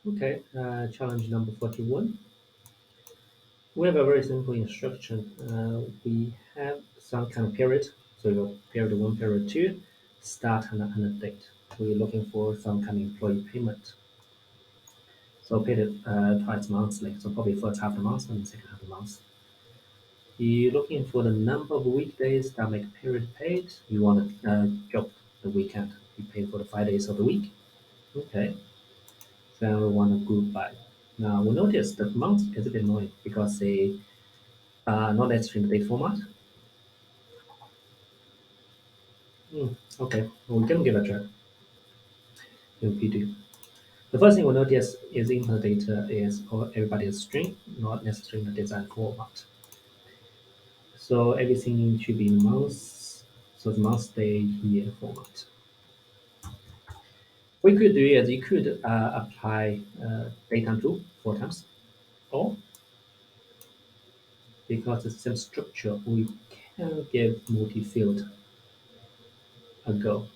Okay, challenge number 41. We have a very simple instruction. We have some kind of period. So your period one, period two, start and a date. We're looking for some kind of employee payment. So paid it twice monthly. So probably first half of the month and second half of the month. You're looking for the number of weekdays that make period paid. You want to drop the weekend. You pay for the 5 days of the week. Okay. Then we want to group by. Now we notice that month is a bit annoying because they are not necessarily in the date format. Okay, well, we can give it a try in P2. The first thing we notice is input data is for everybody's string, not necessarily in the design format. So everything should be months, so the month, day, year format. We could do is you could apply data rule 4 times, or because it's the same structure, we can give multi-field a go.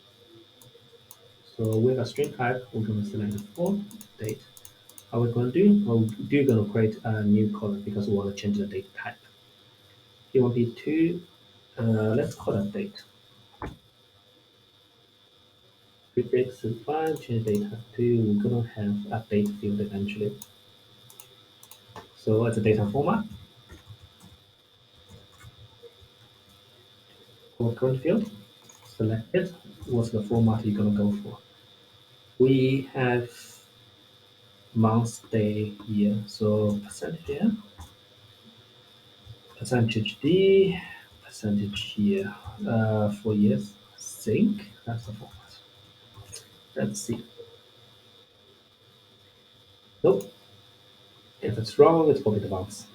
So with a string type, we're going to select the for date. How we're going to do? Well, we're going to create a new column because we want to change the date type. It will be two, let's call it date. Prefix is fine, change data to, we're going to have a date field eventually. So as a data format, for current field, select it. What's the format you're going to go for? We have month, day, year. So percentage here, percentage D, percentage year. 4 years. Sync. That's the format. Let's see. Nope. If it's wrong, it's probably the bounce.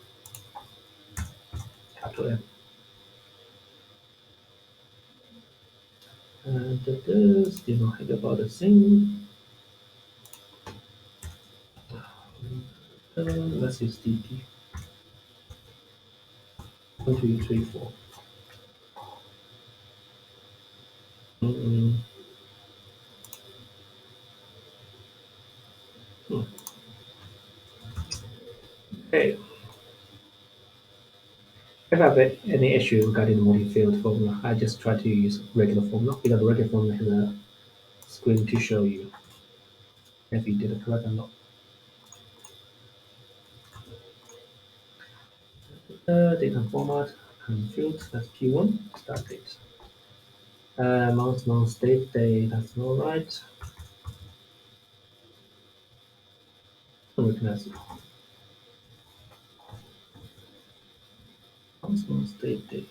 Capital M. And still not happy about the thing. Let's use DP. 1, 2, 3, 4. Mm-mm. Hmm. Hey, if I have any issue regarding the multi-field formula, I just try to use regular formula because the regular formula has a screen to show you if you did it correct or not. Data format and field, that's P1, start date. Month, date, day, that's not right. Recognize it. Month, date, day.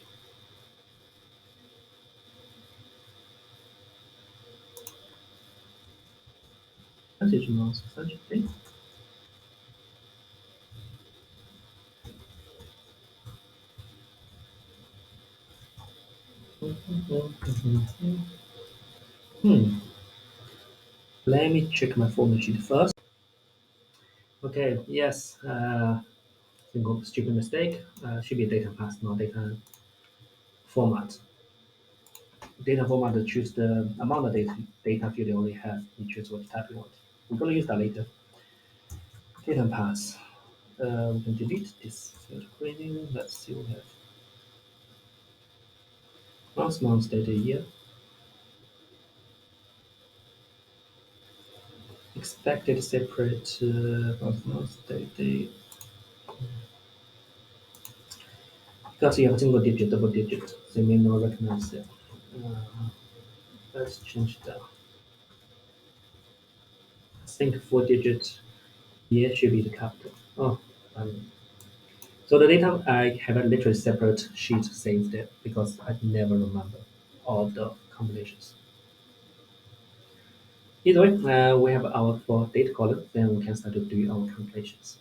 Percentage month, percentage day. Hmm. Let me check my formula sheet first. Okay, yes. Single stupid mistake. Should be data path, not data format. Data format to choose the amount of data field you already have. You choose what type you want. We're going to use that later. Data path. We can delete this field grading. Let's see what we have. Month, data, year. Expected separate month, data. Because you have single digit, double digit, they may not recognize it. Uh, let's change that. I think 4 digit year should be the capital. Oh, so the data I have a literally separate sheet saved there because I never remember all of the combinations. Either way, we have our for date column, then we can start to do our calculations.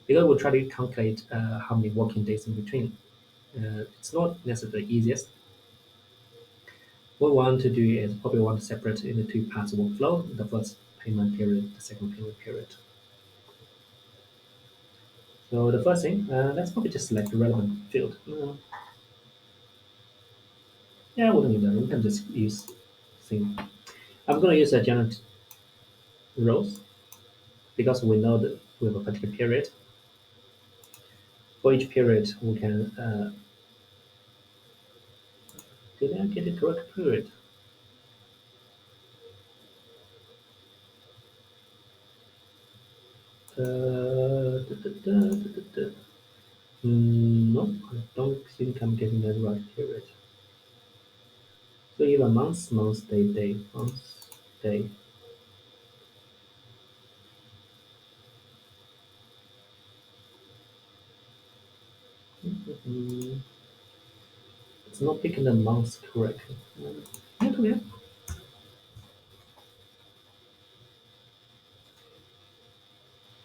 Because we'll try to calculate how many working days in between. It's not necessarily the easiest. What we want to do is probably want to separate into two parts of workflow, the first payment period, the second payment period. So the first thing, let's probably just select the relevant field. Yeah, I wouldn't need that. We can just use thing. I'm going to use a generate rows. because we know that we have a particular period. For each period, we can did I get the correct period? No, I don't think I'm getting the right period. So either month, month, day, day, month, day. Mm, it's not picking the months correctly. Yeah, yeah.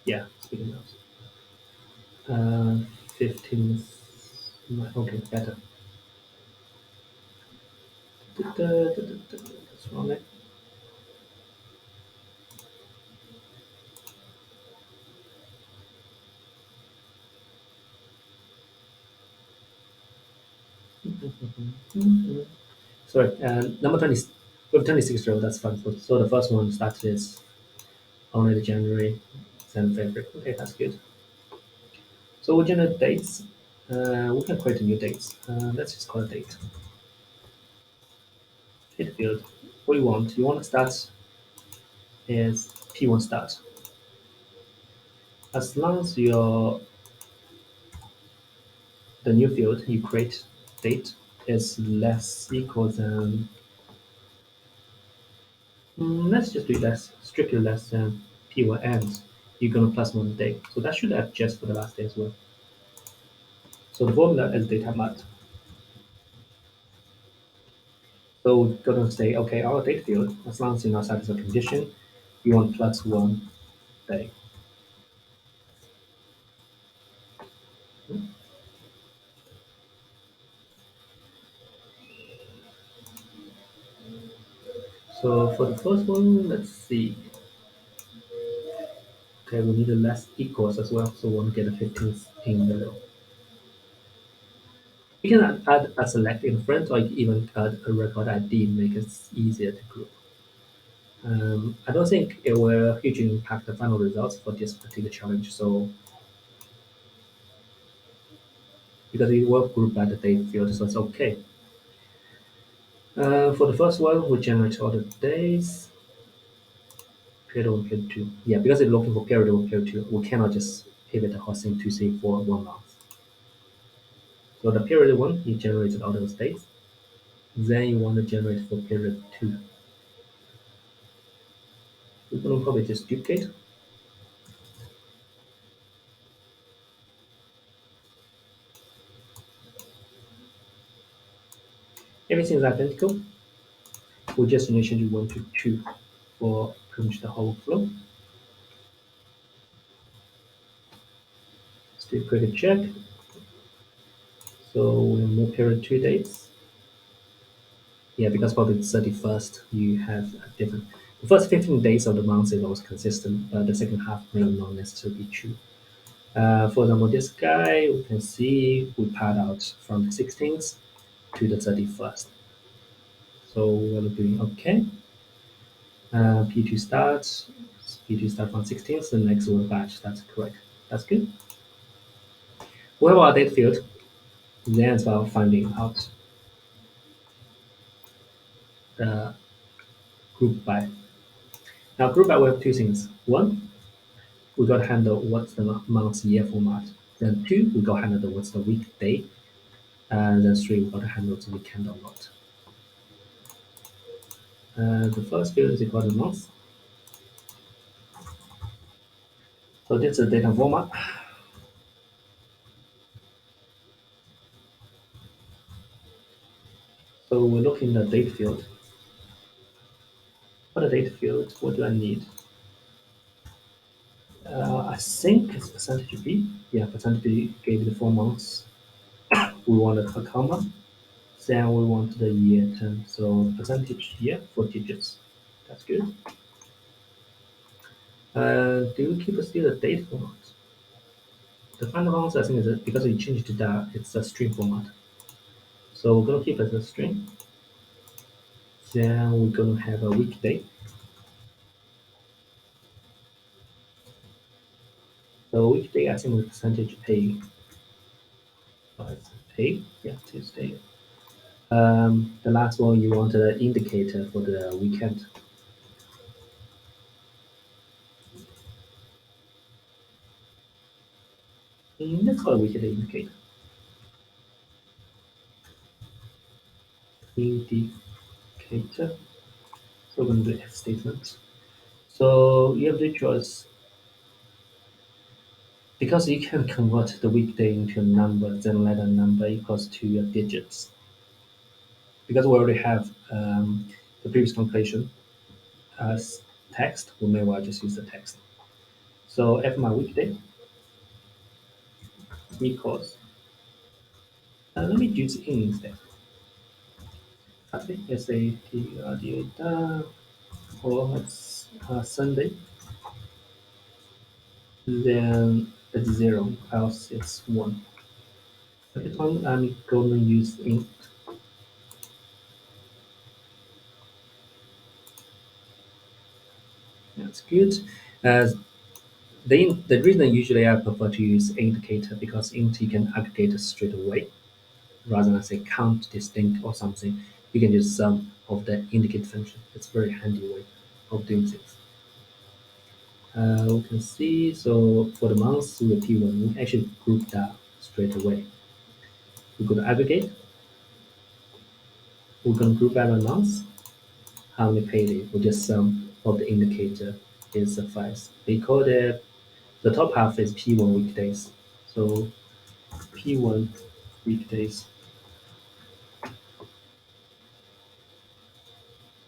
Yeah, speaking of. 15th. Okay, better. That's wrong. Eh? Sorry, number 20, we have 26 row, that's fine. So the first one starts is only the January, then February. Okay, that's good. So we generate dates. We can create a new dates. Let's just call it date. Hit field. What do you want? You want to start is P1 start. As long as your the new field you create date is less equal than let's just do less, strictly less than P1 ends. You're gonna plus one day. So that should adjust for the last day as well. So the formula is data mat. So we're gonna say, okay, our date field, as long as you know satisfy a condition, you want plus one day. So for the first one, let's see. Okay, we need a less equals as well, so we want to get a 15th in the row. You can add a select in front or even add a record ID, make it easier to group. I don't think it will hugely impact the final results for this particular challenge. So because it will group by the date field, so it's okay. For the first one, we generate all the days. Period one, period two. Yeah, because it's looking for period one, period two, we cannot just pivot the whole thing to say for 1 month. So the period one, you generated all those days. Then you want to generate for period two. We're going to probably just duplicate. Everything is identical. We just need to change one to two for pretty much the whole flow. Still quick a check. So we have more period two dates. Yeah, because probably the 31st, you have a different. The first 15 days of the month is always consistent, but the second half may not necessarily be true. For example, this guy, we can see we pad out from the 16th to the 31st. So we're doing okay. P2 starts, P2 start from 16th, the next one batch, that's correct. That's good. We have our date field, then it's about finding out the group by. Now group by we have two things. One, we got to handle what's the month year format. Then two, we got to handle the what's the weekday. And then three, we got to handle the weekend or not. The first field is equal to month. So this is the data format. So we're looking at the date field. For the date field, what do I need? I think it's percentage B. Yeah, percentage B gave the 4 months. We want a comma. Then we want the year term. So percentage year, 4 digits. That's good. Do we keep still the date format? The final answer, I think, is that because we changed to that, it's a string format. So we're going to keep it as a string. Then we're going to have a weekday. So weekday, I think with percentage A. It's A, yeah, Tuesday. The last one, you want an indicator for the weekend. Let's call it weekday indicator. Indicator. So we're going to do if statement. So you have the choice because you can convert the weekday into a number, then let a number equals to your digits. Because we already have the previous calculation as text, we may well just use the text. So f my weekday equals, let me use in instead. Okay, let's say data for Sunday, then it's 0, else it's 1. So this one I'm going to use int. That's good. As the reason usually I prefer to use indicator because int you can aggregate straight away rather than say count distinct or something. You can use sum of the indicate function. It's a very handy way of doing things. We can see, so for the months with P1, we can actually group that straight away. We go to aggregate, we can group by months, how many paid it, or just sum of the indicator is suffice. We call the top half is P1 weekdays. So P1 weekdays,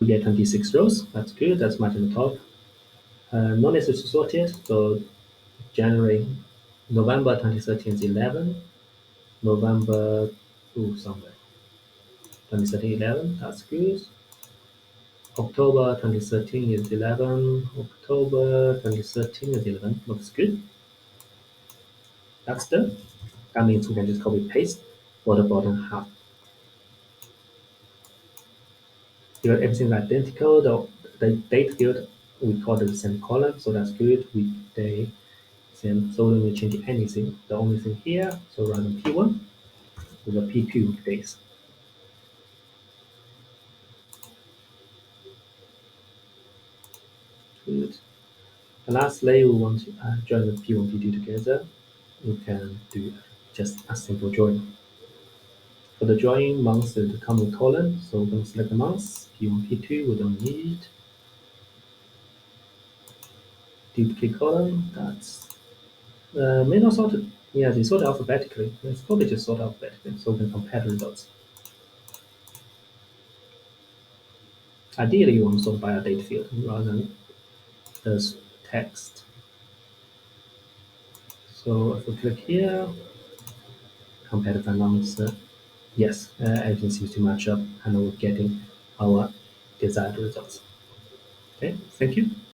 we get 26 rows. That's good, that's much on the top. No necessary sorted, so January, November 2013 is 11, November, somewhere, 2013 11, that's good. October 2013 is 11, October 2013 is 11, looks good. That's done. That means we can just copy paste for the bottom half. Here everything is identical, the date field we call it the same column, so that's good. Weekday, same, so when we change anything, the only thing here, so rather than P1, we got P2 weekdays. Good. And lastly, we want to join the P1, P2 together. We can do just a simple join. For the join, months is the common column, so we're going to select the months, P1, P2, we don't need. Duplicate column, that's may not sort it. Yeah, they sort alphabetically. It's probably just sort alphabetically, so we can compare the results. Ideally, you want to sort by a date field rather than the text. So if we click here, compare the months, yes, everything seems to match up, and we're getting our desired results. Okay, thank you.